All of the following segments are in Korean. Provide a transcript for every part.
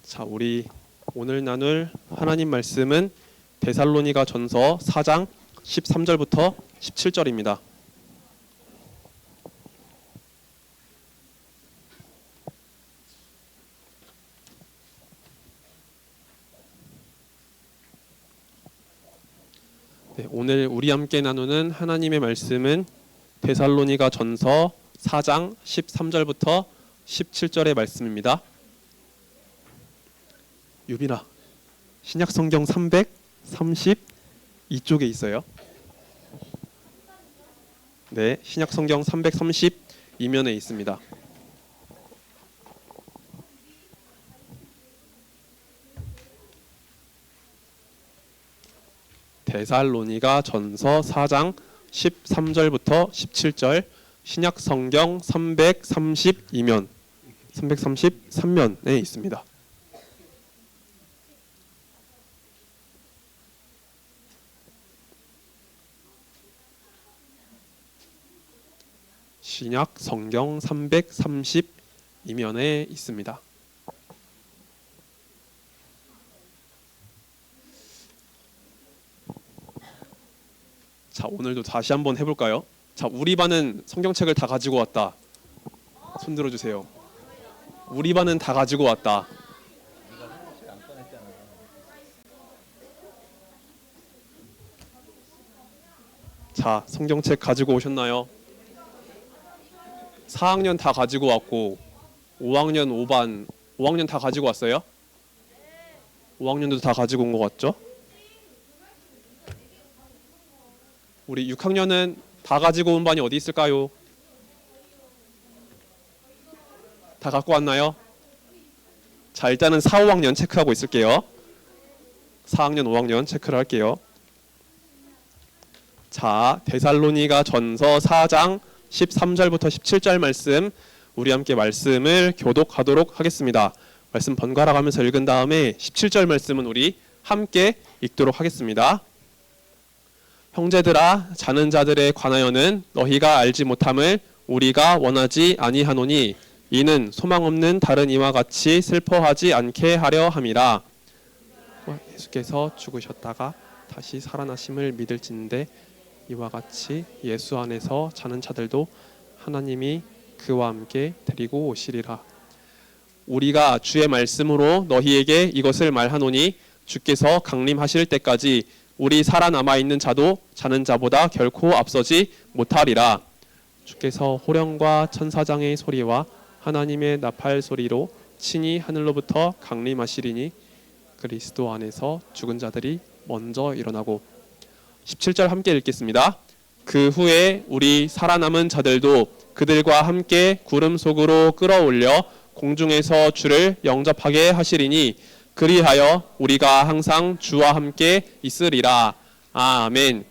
자, 우리 오늘 나눌 하나님 말씀은 데살로니가 전서 4장 13절부터 17절입니다. 네, 오늘 우리 함께 나누는 하나님의 말씀은 데살로니가 전서 4장 13절부터 17절의 말씀입니다. 유빈아, 신약 성경 332쪽에 있어요. 네, 신약 성경 332면에 있습니다. 데살로니가 전서 4장 13절부터 17절, 신약 성경 332면, 333면에 있습니다. 신약 성경 332면에 있습니다. 자, 오늘도 다시 한번 해볼까요? 자, 우리 반은 성경책을 다 가지고 왔다. 손 들어주세요. 우리 반은 다 가지고 왔다. 자, 성경책 가지고 오셨나요? 4학년 다 가지고 왔고 5학년 5반 5학년 다 가지고 왔어요? 5학년도 다 가지고 온 것 같죠? 우리 6학년은 다 가지고 온 반이 어디 있을까요? 다 갖고 왔나요? 자, 일단은 4, 5학년 체크하고 있을게요. 4학년, 5학년 체크를 할게요. 자, 데살로니가 전서 4장 13절부터 17절 말씀, 우리 함께 말씀을 교독하도록 하겠습니다. 말씀 번갈아 가면서 읽은 다음에 17절 말씀은 우리 함께 읽도록 하겠습니다. 형제들아, 자는 자들에 관하여는 너희가 알지 못함을 우리가 원하지 아니하노니 이는 소망 없는 다른 이와 같이 슬퍼하지 않게 하려 함이라. 예수께서 죽으셨다가 다시 살아나심을 믿을진대 이와 같이 예수 안에서 자는 자들도 하나님이 그와 함께 데리고 오시리라. 우리가 주의 말씀으로 너희에게 이것을 말하노니 주께서 강림하실 때까지 우리 살아남아 있는 자도 자는 자보다 결코 앞서지 못하리라. 주께서 호령과 천사장의 소리와 하나님의 나팔 소리로 친히 하늘로부터 강림하시리니 그리스도 안에서 죽은 자들이 먼저 일어나고. 17절 함께 읽겠습니다. 그 후에 우리 살아남은 자들도 그들과 함께 구름 속으로 끌어올려 공중에서 주를 영접하게 하시리니 그리하여 우리가 항상 주와 함께 있으리라. 아멘.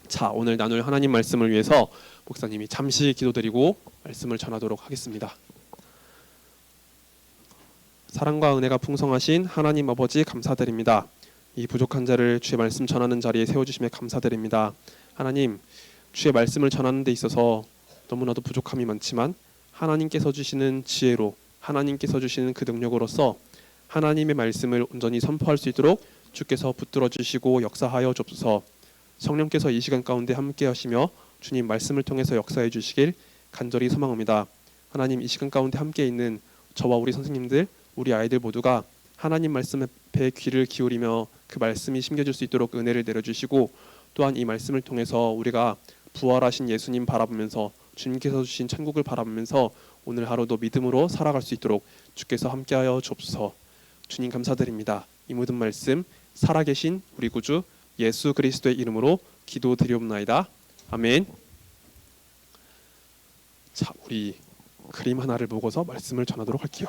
자, 오늘 나눌 하나님 말씀을 위해서 목사님이 잠시 기도드리고 말씀을 전하도록 하겠습니다. 사랑과 은혜가 풍성하신 하나님 아버지 감사드립니다. 이 부족한 자를 주의 말씀 전하는 자리에 세워주심에 감사드립니다. 하나님, 주의 말씀을 전하는 데 있어서 너무나도 부족함이 많지만 하나님께서 주시는 지혜로, 하나님께서 주시는 그 능력으로서 하나님의 말씀을 온전히 선포할 수 있도록 주께서 붙들어 주시고 역사하여 주옵소서. 성령께서 이 시간 가운데 함께 하시며 주님 말씀을 통해서 역사해 주시길 간절히 소망합니다. 하나님, 이 시간 가운데 함께 있는 저와 우리 선생님들, 우리 아이들 모두가 하나님 말씀 앞에 귀를 기울이며 그 말씀이 심겨질 수 있도록 은혜를 내려주시고, 또한 이 말씀을 통해서 우리가 부활하신 예수님 바라보면서 주님께서 주신 천국을 바라보면서 오늘 하루도 믿음으로 살아갈 수 있도록 주께서 함께하여 주옵소서. 주님 감사드립니다. 이 모든 말씀 살아계신 우리 구주 예수 그리스도의 이름으로 기도드리옵나이다. 아멘. 자, 우리 그림 하나를 보고서 말씀을 전하도록 할게요.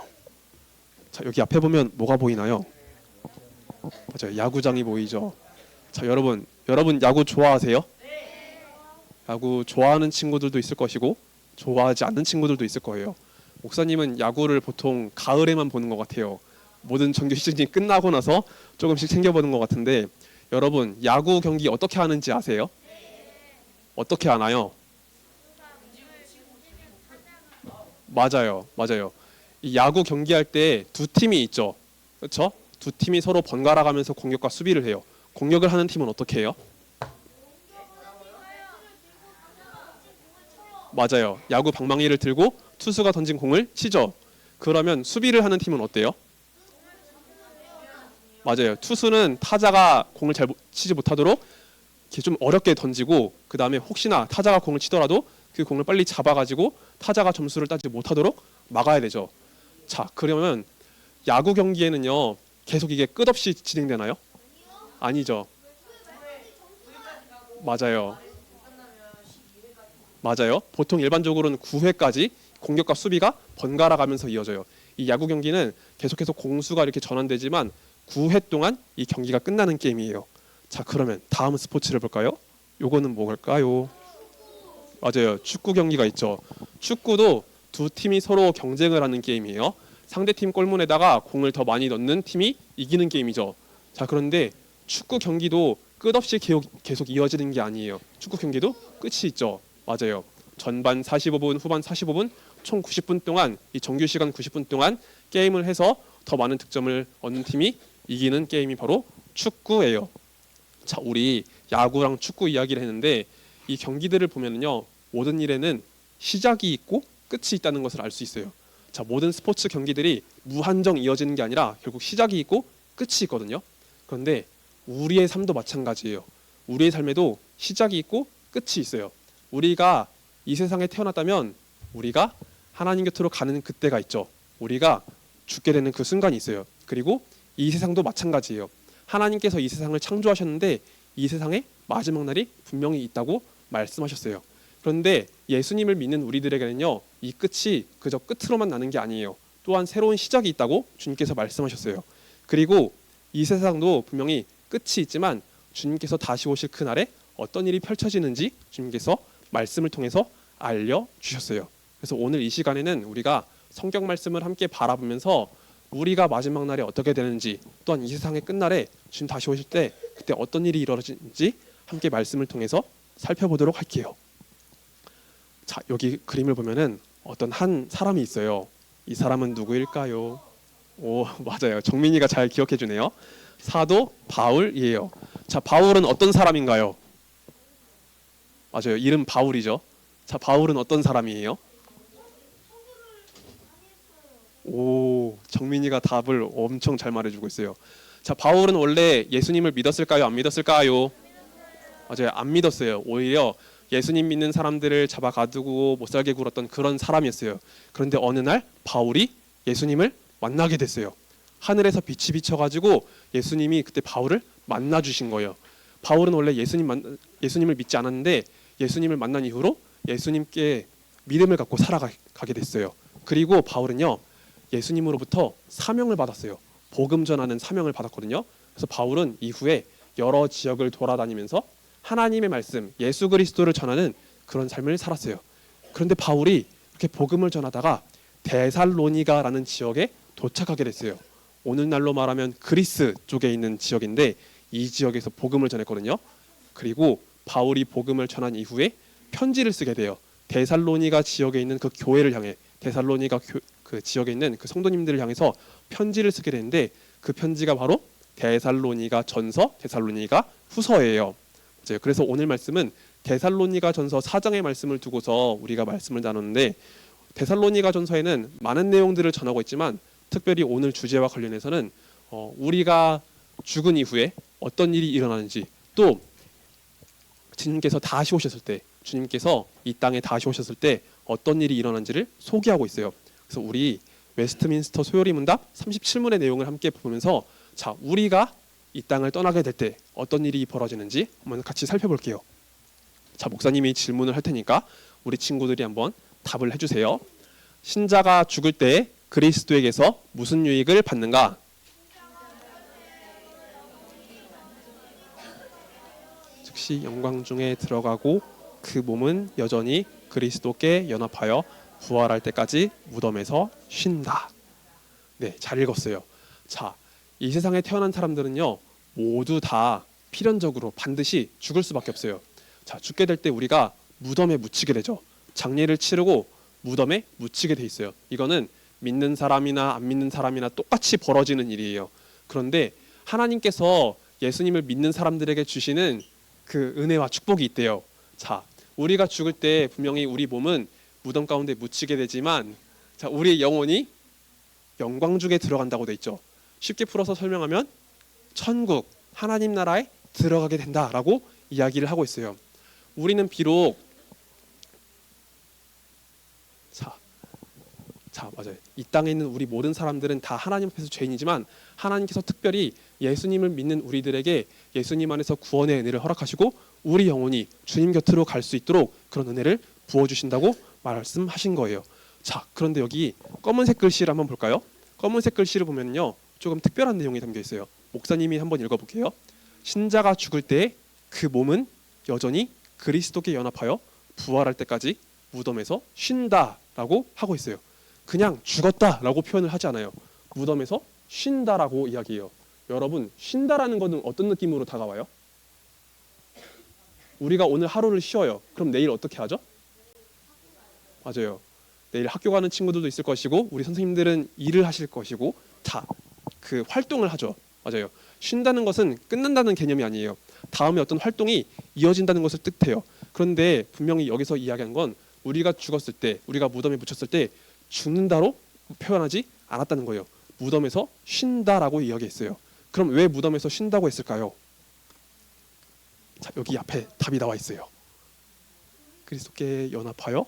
자, 여기 앞에 보면 뭐가 보이나요? 맞아요, 야구장이 보이죠. 자, 여러분 야구 좋아하세요? 야구 좋아하는 친구들도 있을 것이고 좋아하지 않는 친구들도 있을 거예요. 목사님은 야구를 보통 가을에만 보는 것 같아요. 모든 정규 시즌이 끝나고 나서 조금씩 챙겨보는 것 같은데, 여러분 야구 경기 어떻게 하는지 아세요? 어떻게 하나요? 맞아요. 이 야구 경기할 때 두 팀이 있죠. 그렇죠? 두 팀이 서로 번갈아 가면서 공격과 수비를 해요. 공격을 하는 팀은 어떻게 해요? 맞아요. 야구 방망이를 들고 투수가 던진 공을 치죠. 그러면 수비를 하는 팀은 어때요? 맞아요. 투수는 타자가 공을 잘 치지 못하도록 이렇게 좀 어렵게 던지고, 그 다음에 혹시나 타자가 공을 치더라도 그 공을 빨리 잡아가지고 타자가 점수를 따지 못하도록 막아야 되죠. 자, 그러면 야구 경기에는요, 계속 이게 끝없이 진행되나요? 아니죠. 맞아요. 맞아요. 보통 일반적으로는 9회까지 공격과 수비가 번갈아 가면서 이어져요. 이 야구 경기는 계속해서 공수가 이렇게 전환되지만 9회 동안 이 경기가 끝나는 게임이에요. 자, 그러면 다음 스포츠를 볼까요? 요거는 뭐일까요? 맞아요. 축구 경기가 있죠. 축구도 두 팀이 서로 경쟁을 하는 게임이에요. 상대팀 골문에다가 공을 더 많이 넣는 팀이 이기는 게임이죠. 자, 그런데 축구 경기도 끝없이 계속 이어지는 게 아니에요. 축구 경기도 끝이 있죠. 맞아요. 전반 45분, 후반 45분, 총 90분 동안, 이 정규 시간 90분 동안 게임을 해서 더 많은 득점을 얻는 팀이 이기는 게임이 바로 축구예요. 자, 우리 야구랑 축구 이야기를 했는데 이 경기들을 보면은요, 모든 일에는 시작이 있고 끝이 있다는 것을 알 수 있어요. 자, 모든 스포츠 경기들이 무한정 이어지는 게 아니라 결국 시작이 있고 끝이 있거든요. 그런데 우리의 삶도 마찬가지예요. 우리의 삶에도 시작이 있고 끝이 있어요. 우리가 이 세상에 태어났다면 우리가 하나님 곁으로 가는 그때가 있죠. 우리가 죽게 되는 그 순간이 있어요. 그리고 이 세상도 마찬가지예요. 하나님께서 이 세상을 창조하셨는데 이 세상에 마지막 날이 분명히 있다고 말씀하셨어요. 그런데 예수님을 믿는 우리들에게는요, 이 끝이 그저 끝으로만 나는 게 아니에요. 또한 새로운 시작이 있다고 주님께서 말씀하셨어요. 그리고 이 세상도 분명히 끝이 있지만 주님께서 다시 오실 그날에 어떤 일이 펼쳐지는지 주님께서 말씀을 통해서 알려주셨어요. 그래서 오늘 이 시간에는 우리가 성경 말씀을 함께 바라보면서 우리가 마지막 날에 어떻게 되는지, 또한 이 세상의 끝날에 주님 다시 오실 때 그때 어떤 일이 이루어지는지 함께 말씀을 통해서 살펴보도록 할게요. 자, 여기 그림을 보면은 어떤 한 사람이 있어요. 이 사람은 누구일까요? 오, 맞아요. 정민이가 잘 기억해 주네요. 사도 바울이에요. 자, 바울은 어떤 사람인가요? 맞아요. 이름 바울이죠. 자, 바울은 어떤 사람이에요? 오, 정민이가 답을 엄청 잘 말해주고 있어요. 자, 바울은 원래 예수님을 믿었을까요? 안 믿었을까요? 맞아요. 안 믿었어요. 오히려 예수님 믿는 사람들을 잡아 가두고 못 살게 굴었던 그런 사람이었어요. 그런데 어느 날 바울이 예수님을 만나게 됐어요. 하늘에서 빛이 비쳐가지고 예수님이 그때 바울을 만나 주신 거예요. 바울은 원래 예수님을 믿지 않았는데 예수님을 만난 이후로 예수님께 믿음을 갖고 살아가게 됐어요. 그리고 바울은요, 예수님으로부터 사명을 받았어요. 복음 전하는 사명을 받았거든요. 그래서 바울은 이후에 여러 지역을 돌아다니면서 하나님의 말씀, 예수 그리스도를 전하는 그런 삶을 살았어요. 그런데 바울이 이렇게 복음을 전하다가 데살로니가라는 지역에 도착하게 됐어요. 오늘날로 말하면 그리스 쪽에 있는 지역인데 이 지역에서 복음을 전했거든요. 그리고 바울이 복음을 전한 이후에 편지를 쓰게 돼요. 데살로니가 지역에 있는 그 교회를 향해, 데살로니가 그 지역에 있는 그 성도님들을 향해서 편지를 쓰게 되는데 그 편지가 바로 데살로니가 전서, 데살로니가 후서예요. 그래서 오늘 말씀은 데살로니가 전서 4장의 말씀을 두고서 우리가 말씀을 나누는데, 데살로니가 전서에는 많은 내용들을 전하고 있지만 특별히 오늘 주제와 관련해서는 우리가 죽은 이후에 어떤 일이 일어나는지, 또 주님께서 다시 오셨을 때, 주님께서 이 땅에 다시 오셨을 때 어떤 일이 일어난지를 소개하고 있어요. 그래서 우리 웨스트민스터 소요리 문답 37문의 내용을 함께 보면서, 자, 우리가 이 땅을 떠나게 될 때 어떤 일이 벌어지는지 한번 같이 살펴볼게요. 자, 목사님이 질문을 할 테니까 우리 친구들이 한번 답을 해주세요. 신자가 죽을 때 그리스도에게서 무슨 유익을 받는가? 즉시 영광 중에 들어가고 그 몸은 여전히 그리스도께 연합하여 부활할 때까지 무덤에서 쉰다. 네, 잘 읽었어요. 자, 이 세상에 태어난 사람들은요, 모두 다 필연적으로 반드시 죽을 수밖에 없어요. 자, 죽게 될 때 우리가 무덤에 묻히게 되죠. 장례를 치르고 무덤에 묻히게 돼 있어요. 이거는 믿는 사람이나 안 믿는 사람이나 똑같이 벌어지는 일이에요. 그런데 하나님께서 예수님을 믿는 사람들에게 주시는 그 은혜와 축복이 있대요. 자, 우리가 죽을 때 분명히 우리 몸은 무덤 가운데 묻히게 되지만, 자, 우리의 영혼이 영광중에 들어간다고 돼 있죠. 쉽게 풀어서 설명하면 천국, 하나님 나라에 들어가게 된다라고 이야기를 하고 있어요. 우리는 비록 맞아요. 이 땅에 있는 우리 모든 사람들은 다 하나님 앞에서 죄인이지만 하나님께서 특별히 예수님을 믿는 우리들에게 예수님 안에서 구원의 은혜를 허락하시고 우리 영혼이 주님 곁으로 갈 수 있도록 그런 은혜를 부어주신다고 말씀하신 거예요. 자, 그런데 여기 검은색 글씨를 한번 볼까요? 검은색 글씨를 보면요, 조금 특별한 내용이 담겨 있어요. 목사님이 한번 읽어볼게요. 신자가 죽을 때 그 몸은 여전히 그리스도께 연합하여 부활할 때까지 무덤에서 쉰다라고 하고 있어요. 그냥 죽었다라고 표현을 하지 않아요. 무덤에서 쉰다라고 이야기해요. 여러분, 쉰다라는 것은 어떤 느낌으로 다가와요? 우리가 오늘 하루를 쉬어요. 그럼 내일 어떻게 하죠? 맞아요. 내일 학교 가는 친구들도 있을 것이고 우리 선생님들은 일을 하실 것이고 다 그 활동을 하죠. 맞아요. 쉰다는 것은 끝난다는 개념이 아니에요. 다음에 어떤 활동이 이어진다는 것을 뜻해요. 그런데 분명히 여기서 이야기한 건 우리가 죽었을 때, 우리가 무덤에 묻혔을 때 죽는다로 표현하지 않았다는 거예요. 무덤에서 쉰다라고 이야기했어요. 그럼 왜 무덤에서 쉰다고 했을까요? 자, 여기 앞에 답이 나와 있어요. 그리스도께 연합하여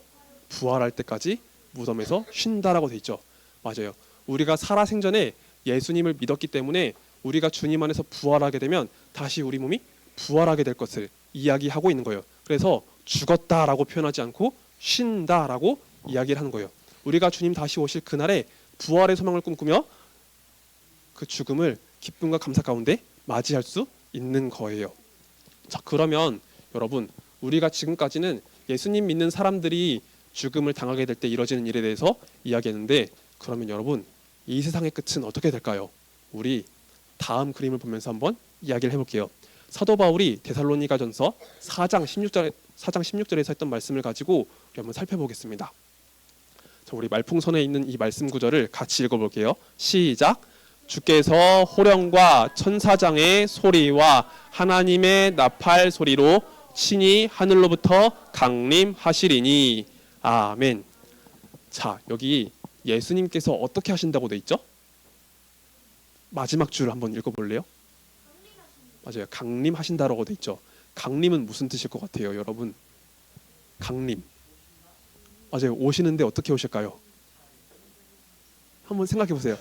부활할 때까지 무덤에서 쉰다라고 돼 있죠. 맞아요. 우리가 살아생전에 예수님을 믿었기 때문에 우리가 주님 안에서 부활하게 되면 다시 우리 몸이 부활하게 될 것을 이야기하고 있는 거예요. 그래서 죽었다라고 표현하지 않고 쉰다라고 이야기를 하는 거예요. 우리가 주님 다시 오실 그날에 부활의 소망을 꿈꾸며 그 죽음을 기쁨과 감사 가운데 맞이할 수 있는 거예요. 자, 그러면 여러분, 우리가 지금까지는 예수님 믿는 사람들이 죽음을 당하게 될 때 이뤄지는 일에 대해서 이야기했는데, 그러면 여러분, 이 세상의 끝은 어떻게 될까요? 우리 다음 그림을 보면서 한번 이야기를 해볼게요. 사도 바울이 데살로니가전서 4장 16절에서 했던 말씀을 가지고 우리 한번 살펴보겠습니다. 자, 우리 말풍선에 있는 이 말씀 구절을 같이 읽어볼게요. 시작. 주께서 호령과 천사장의 소리와 하나님의 나팔 소리로 친히 하늘로부터 강림하시리니. 아멘. 자, 여기 예수님께서 어떻게 하신다고 돼 있죠? 마지막 줄을 한번 읽어볼래요? 맞아요. 강림하신다라고 돼 있죠. 강림은 무슨 뜻일 것 같아요, 여러분? 강림. 맞아요. 오시는데 어떻게 오실까요? 한번 생각해 보세요.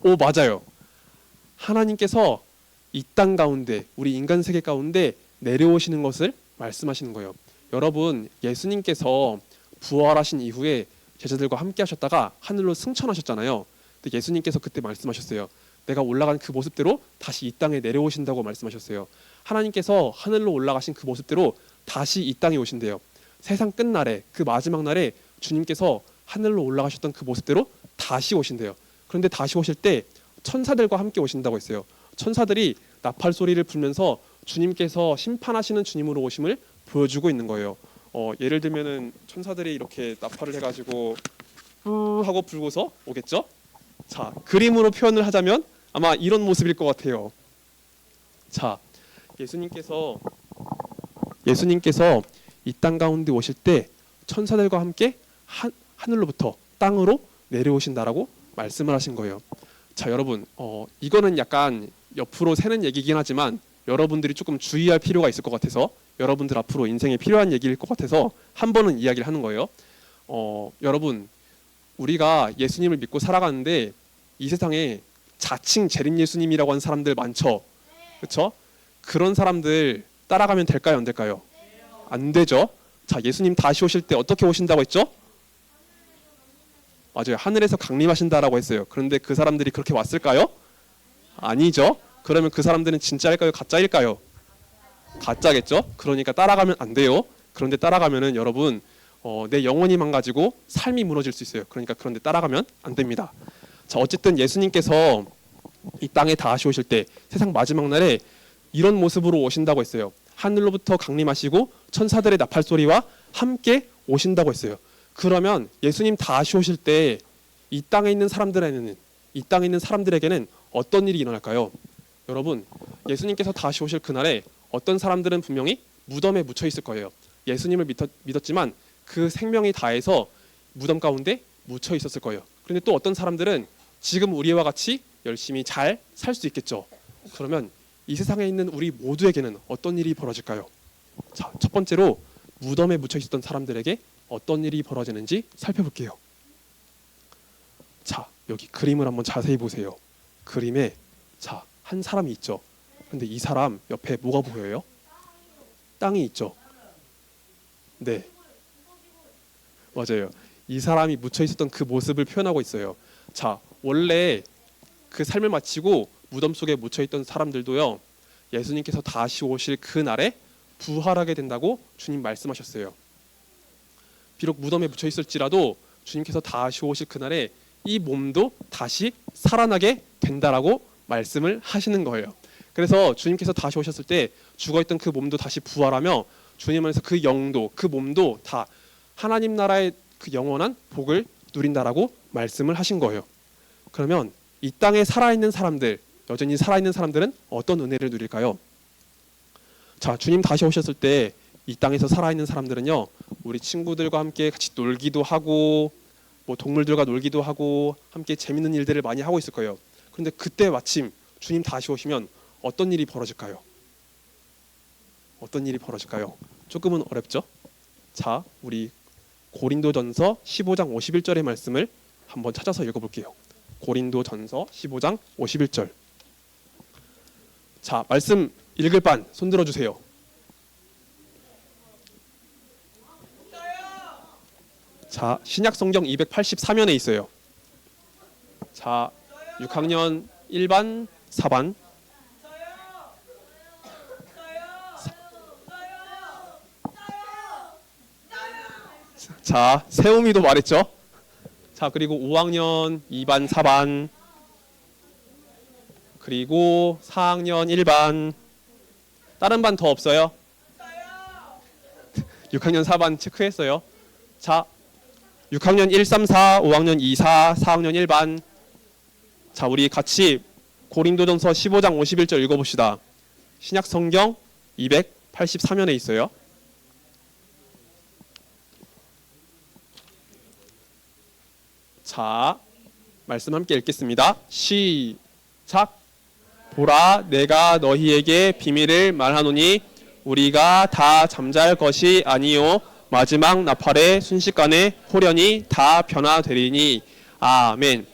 오, 맞아요. 하나님께서 이 땅 가운데, 우리 인간 세계 가운데 내려오시는 것을 말씀하시는 거예요. 여러분, 예수님께서 부활하신 이후에 제자들과 함께 하셨다가 하늘로 승천하셨잖아요. 근데 예수님께서 그때 말씀하셨어요. 내가 올라간 그 모습대로 다시 이 땅에 내려오신다고 말씀하셨어요. 하나님께서 하늘로 올라가신 그 모습대로 다시 이 땅에 오신대요. 세상 끝날에, 그 마지막 날에 주님께서 하늘로 올라가셨던 그 모습대로 다시 오신대요. 그런데 다시 오실 때 천사들과 함께 오신다고 했어요. 천사들이 나팔 소리를 불면서 주님께서 심판하시는 주님으로 오심을 보여주고 있는 거예요. 예를 들면은 천사들이 이렇게 나팔을 해가지고 후 하고 불고서 오겠죠. 자, 그림으로 표현을 하자면 아마 이런 모습일 것 같아요. 자, 예수님께서 이 땅 가운데 오실 때 천사들과 함께 하늘로부터 땅으로 내려오신다라고 말씀을 하신 거예요. 자, 여러분, 이거는 약간 옆으로 새는 얘기긴 하지만 여러분들이 조금 주의할 필요가 있을 것 같아서, 여러분들 앞으로 인생에 필요한 얘기일 것 같아서 한 번은 이야기를 하는 거예요. 여러분, 우리가 예수님을 믿고 살아가는데 이 세상에 자칭 재림 예수님이라고 하는 사람들 많죠. 그렇죠? 그런 사람들 따라가면 될까요, 안 될까요? 안 되죠. 자, 예수님 다시 오실 때 어떻게 오신다고 했죠? 맞아요. 하늘에서 강림하신다라고 했어요. 그런데 그 사람들이 그렇게 왔을까요? 아니죠. 그러면 그 사람들은 진짜일까요, 가짜일까요? 가짜겠죠. 그러니까 따라가면 안 돼요. 그런데 따라가면은 여러분, 내 영혼이 망가지고 삶이 무너질 수 있어요. 그러니까 그런데 따라가면 안 됩니다. 자, 어쨌든 예수님께서 이 땅에 다시 오실 때 세상 마지막 날에 이런 모습으로 오신다고 했어요. 하늘로부터 강림하시고 천사들의 나팔 소리와 함께 오신다고 했어요. 그러면 예수님 다시 오실 때 이 땅에 있는 사람들에게는 어떤 일이 일어날까요? 여러분, 예수님께서 다시 오실 그날에 어떤 사람들은 분명히 무덤에 묻혀 있을 거예요. 예수님을 믿었지만 그 생명이 다해서 무덤 가운데 묻혀 있었을 거예요. 그런데 또 어떤 사람들은 지금 우리와 같이 열심히 잘 살 수 있겠죠. 그러면 이 세상에 있는 우리 모두에게는 어떤 일이 벌어질까요? 자, 첫 번째로 무덤에 묻혀 있었던 사람들에게 어떤 일이 벌어지는지 살펴볼게요. 자, 여기 그림을 한번 자세히 보세요. 그림에 자, 한 사람이 있죠. 그런데 이 사람 옆에 뭐가 보여요? 땅이 있죠. 네, 맞아요. 이 사람이 묻혀 있었던 그 모습을 표현하고 있어요. 자, 원래 그 삶을 마치고 무덤 속에 묻혀 있던 사람들도요, 예수님께서 다시 오실 그 날에 부활하게 된다고 주님 말씀하셨어요. 비록 무덤에 묻혀 있을지라도 주님께서 다시 오실 그날에 이 몸도 다시 살아나게 된다라고 말씀을 하시는 거예요. 그래서 주님께서 다시 오셨을 때 죽어있던 그 몸도 다시 부활하며 주님 안에서 그 영도, 그 몸도 다 하나님 나라의 그 영원한 복을 누린다라고 말씀을 하신 거예요. 그러면 이 땅에 살아있는 사람들, 여전히 살아있는 사람들은 어떤 은혜를 누릴까요? 자, 주님 다시 오셨을 때 이 땅에서 살아있는 사람들은요, 우리 친구들과 함께 같이 놀기도 하고 뭐 동물들과 놀기도 하고 함께 재밌는 일들을 많이 하고 있을 거예요. 그런데 그때 마침 주님 다시 오시면 어떤 일이 벌어질까요? 어떤 일이 벌어질까요? 조금은 어렵죠? 자, 우리 고린도전서 15장 51절의 말씀을 한번 찾아서 읽어볼게요. 고린도전서 15장 51절. 자, 말씀 읽을 반 손 들어주세요. 자, 신약성경 284면에 있어요. 자, 6학년 1반, 4반. 자, 세움이도 말했죠. 자, 그리고 5학년 2반, 4반. 그리고 4학년 1반. 다른 반 더 없어요? 6학년 4반 체크했어요. 자, 6학년 1, 3, 4, 5학년 2, 4, 4학년 1반. 자, 우리 같이 고린도전서 15장 51절 읽어봅시다. 신약성경 284면에 있어요. 자, 말씀 함께 읽겠습니다. 시작. 보라, 내가 너희에게 비밀을 말하노니 우리가 다 잠잘 것이 아니요 마지막 나팔의 순식간에 홀연히 다 변화되리니. 아멘.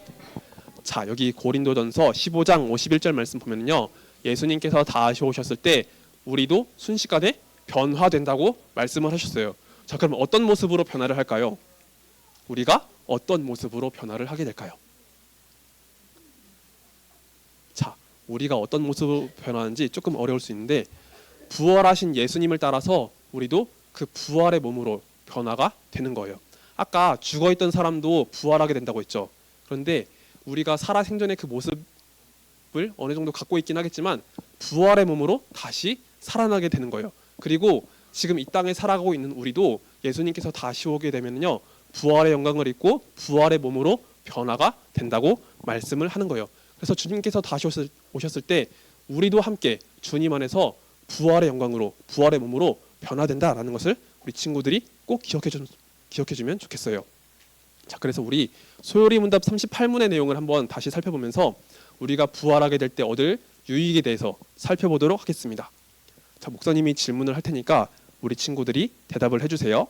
자, 여기 고린도전서 15장 51절 말씀 보면요, 예수님께서 다시 오셨을 때 우리도 순식간에 변화된다고 말씀을 하셨어요. 자, 그럼 어떤 모습으로 변화를 할까요? 우리가 어떤 모습으로 변화를 하게 될까요? 자, 우리가 어떤 모습으로 변화하는지 조금 어려울 수 있는데, 부활하신 예수님을 따라서 우리도 그 부활의 몸으로 변화가 되는 거예요. 아까 죽어있던 사람도 부활하게 된다고 했죠. 그런데 우리가 살아생전의 그 모습을 어느 정도 갖고 있긴 하겠지만 부활의 몸으로 다시 살아나게 되는 거예요. 그리고 지금 이 땅에 살아가고 있는 우리도 예수님께서 다시 오게 되면요, 부활의 영광을 입고 부활의 몸으로 변화가 된다고 말씀을 하는 거예요. 그래서 주님께서 다시 오셨을 때 우리도 함께 주님 안에서 부활의 영광으로, 부활의 몸으로 변화된다라는 것을 우리 친구들이 꼭 기억해주면 좋겠어요. 자, 그래서 우리 소요리 문답 38문의 내용을 한번 다시 살펴보면서 우리가 부활하게 될 때 얻을 유익에 대해서 살펴보도록 하겠습니다. 자, 목사님이 질문을 할 테니까 우리 친구들이 대답을 해주세요.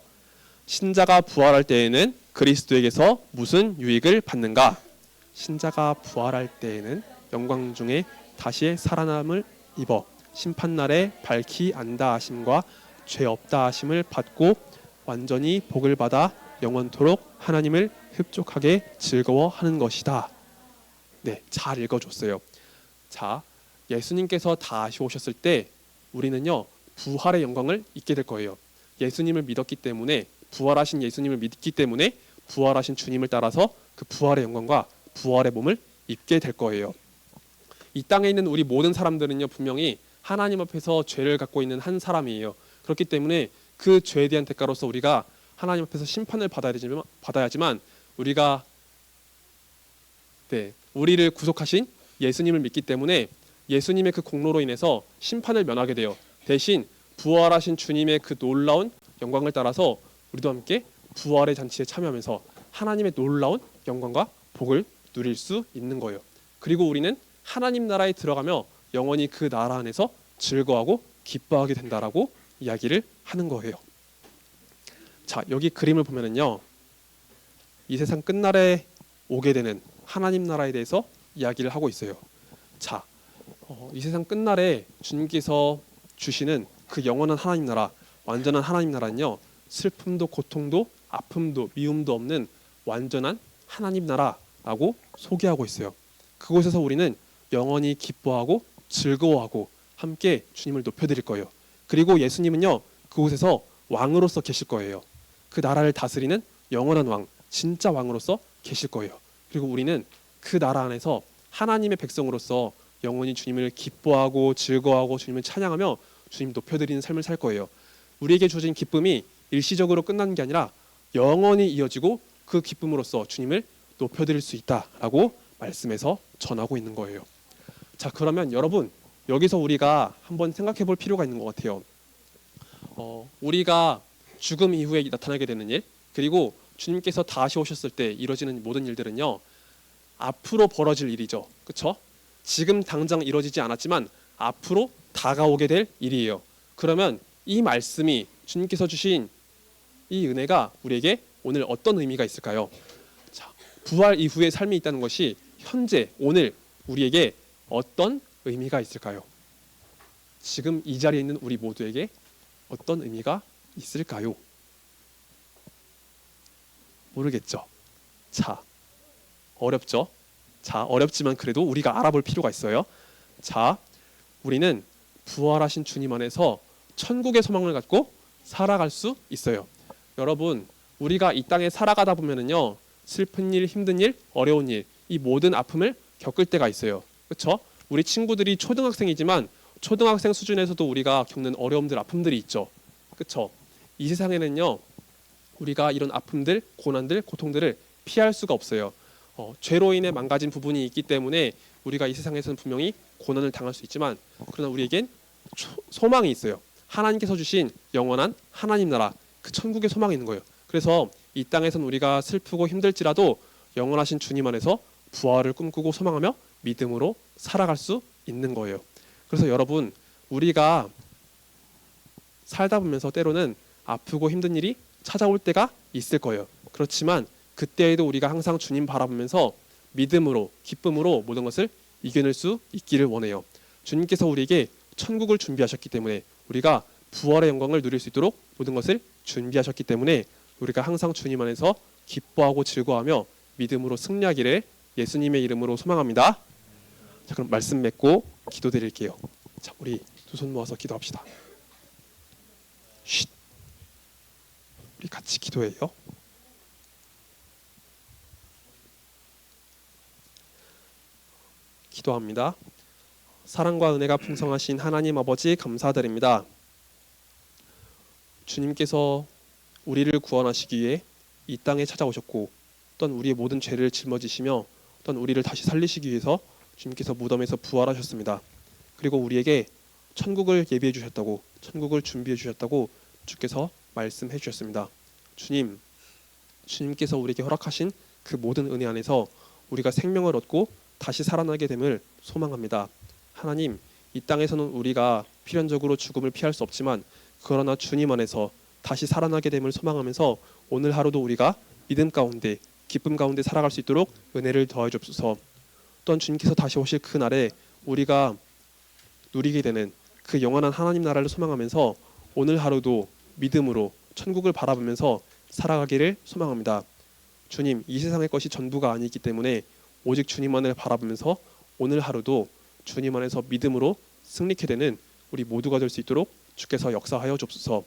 신자가 부활할 때에는 그리스도에게서 무슨 유익을 받는가? 신자가 부활할 때에는 영광 중에 다시 살아남을 입어 심판날에 밝히 안다 하심과 죄 없다 하심을 받고 완전히 복을 받아 영원토록 하나님을 흡족하게 즐거워하는 것이다. 네, 잘 읽어줬어요. 자, 예수님께서 다시 오셨을 때 우리는요, 부활의 영광을 잊게 될 거예요. 예수님을 믿었기 때문에, 부활하신 예수님을 믿기 때문에 부활하신 주님을 따라서 그 부활의 영광과 부활의 몸을 입게 될 거예요. 이 땅에 있는 우리 모든 사람들은요, 분명히 하나님 앞에서 죄를 갖고 있는 한 사람이에요. 그렇기 때문에 그 죄에 대한 대가로서 우리가 하나님 앞에서 심판을 받아야지만 우리가 네, 우리를 구속하신 예수님을 믿기 때문에 예수님의 그 공로로 인해서 심판을 면하게 돼요. 대신 부활하신 주님의 그 놀라운 영광을 따라서 우리도 함께 부활의 잔치에 참여하면서 하나님의 놀라운 영광과 복을 누릴 수 있는 거예요. 그리고 우리는 하나님 나라에 들어가며 영원히 그 나라 안에서 즐거워하고 기뻐하게 된다라고 이야기를 하는 거예요. 자, 여기 그림을 보면은요, 이 세상 끝날에 오게 되는 하나님 나라에 대해서 이야기를 하고 있어요. 자, 이 세상 끝날에 주님께서 주시는 그 영원한 하나님 나라, 완전한 하나님 나라는요, 슬픔도 고통도 아픔도 미움도 없는 완전한 하나님 나라라고 소개하고 있어요. 그곳에서 우리는 영원히 기뻐하고 즐거워하고 함께 주님을 높여드릴 거예요. 그리고 예수님은요, 그곳에서 왕으로서 계실 거예요. 그 나라를 다스리는 영원한 왕, 진짜 왕으로서 계실 거예요. 그리고 우리는 그 나라 안에서 하나님의 백성으로서 영원히 주님을 기뻐하고 즐거워하고 주님을 찬양하며 주님 높여드리는 삶을 살 거예요. 우리에게 주어진 기쁨이 일시적으로 끝나는 게 아니라 영원히 이어지고 그 기쁨으로써 주님을 높여드릴 수 있다라고 말씀에서 전하고 있는 거예요. 자, 그러면 여러분, 여기서 우리가 한번 생각해 볼 필요가 있는 것 같아요. 우리가 죽음 이후에 나타나게 되는 일, 그리고 주님께서 다시 오셨을 때 이루어지는 모든 일들은요, 앞으로 벌어질 일이죠. 그렇죠? 지금 당장 이루어지지 않았지만 앞으로 다가오게 될 일이에요. 그러면 이 말씀이, 주님께서 주신 이 은혜가 우리에게 오늘 어떤 의미가 있을까요? 자, 부활 이후의 삶이 있다는 것이 현재 오늘 우리에게 어떤 의미가 있을까요? 지금 이 자리에 있는 우리 모두에게 어떤 의미가 있을까요? 모르겠죠. 자, 어렵죠. 자, 어렵지만 그래도 우리가 알아볼 필요가 있어요. 자, 우리는 부활하신 주님 안에서 천국의 소망을 갖고 살아갈 수 있어요. 여러분, 우리가 이 땅에 살아가다 보면은요, 슬픈 일, 힘든 일, 어려운 일, 이 모든 아픔을 겪을 때가 있어요. 그렇죠? 우리 친구들이 초등학생이지만 초등학생 수준에서도 우리가 겪는 어려움들, 아픔들이 있죠. 그렇죠? 이 세상에는요, 우리가 이런 아픔들, 고난들, 고통들을 피할 수가 없어요. 죄로 인해 망가진 부분이 있기 때문에 우리가 이 세상에서는 분명히 고난을 당할 수 있지만, 그러나 우리에겐 소망이 있어요. 하나님께서 주신 영원한 하나님 나라, 그 천국의 소망이 있는 거예요. 그래서 이 땅에서는 우리가 슬프고 힘들지라도 영원하신 주님 안에서 부활을 꿈꾸고 소망하며 믿음으로 살아갈 수 있는 거예요. 그래서 여러분, 우리가 살다 보면서 때로는 아프고 힘든 일이 찾아올 때가 있을 거예요. 그렇지만 그때에도 우리가 항상 주님 바라보면서 믿음으로, 기쁨으로 모든 것을 이겨낼 수 있기를 원해요. 주님께서 우리에게 천국을 준비하셨기 때문에, 우리가 부활의 영광을 누릴 수 있도록 모든 것을 준비하셨기 때문에 우리가 항상 주님 안에서 기뻐하고 즐거워하며 믿음으로 승리하기를 예수님의 이름으로 소망합니다. 자, 그럼 말씀 맺고 기도드릴게요. 자, 우리 두 손 모아서 기도합시다. 쉿. 우리 같이 기도해요. 기도합니다. 사랑과 은혜가 풍성하신 하나님 아버지, 감사드립니다. 주님께서 우리를 구원하시기 위해 이 땅에 찾아오셨고, 또한 우리의 모든 죄를 짊어지시며 또한 우리를 다시 살리시기 위해서 주님께서 무덤에서 부활하셨습니다. 그리고 우리에게 천국을 예비해 주셨다고, 천국을 준비해 주셨다고 주께서 말씀해 주셨습니다. 주님께서 우리에게 허락하신 그 모든 은혜 안에서 우리가 생명을 얻고 다시 살아나게 됨을 소망합니다. 하나님, 이 땅에서는 우리가 필연적으로 죽음을 피할 수 없지만, 그러나 주님 안에서 다시 살아나게 됨을 소망하면서 오늘 하루도 우리가 믿음 가운데, 기쁨 가운데 살아갈 수 있도록 은혜를 더해 주옵소서. 또한 주님께서 다시 오실 그 날에 우리가 누리게 되는 그 영원한 하나님 나라를 소망하면서 오늘 하루도 믿음으로 천국을 바라보면서 살아가기를 소망합니다. 주님, 이 세상의 것이 전부가 아니기 때문에 오직 주님만을 바라보면서 오늘 하루도 주님 안에서 믿음으로 승리케 되는 우리 모두가 될 수 있도록 주께서 역사하여 주옵소서.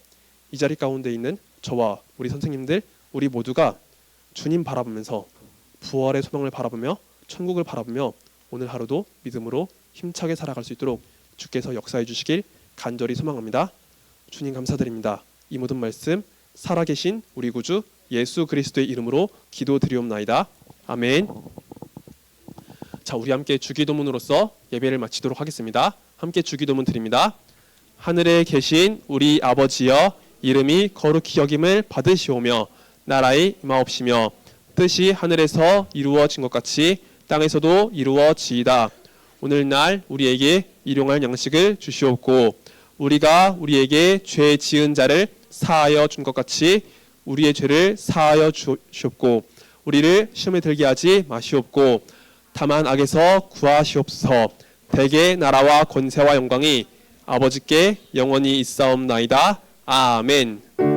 이 자리 가운데 있는 저와 우리 선생님들, 우리 모두가 주님 바라보면서 부활의 소망을 바라보며 천국을 바라보며 오늘 하루도 믿음으로 힘차게 살아갈 수 있도록 주께서 역사해 주시길 간절히 소망합니다. 주님 감사드립니다. 이 모든 말씀 살아계신 우리 구주 예수 그리스도의 이름으로 기도드리옵나이다. 아멘. 자, 우리 함께 주기도문으로서 예배를 마치도록 하겠습니다. 함께 주기도문 드립니다. 하늘에 계신 우리 아버지여, 이름이 거룩히 여김을 받으시오며 나라의 임하옵시며 뜻이 하늘에서 이루어진 것 같이 땅에서도 이루어지이다. 오늘날 우리에게 일용할 양식을 주시옵고 우리가 우리에게 죄 지은 자를 사하여 준 것 같이 우리의 죄를 사하여 주시옵고 우리를 시험에 들게 하지 마시옵고 다만 악에서 구하시옵소서. 대개 나라와 권세와 영광이 아버지께 영원히 있사옵나이다. 아멘.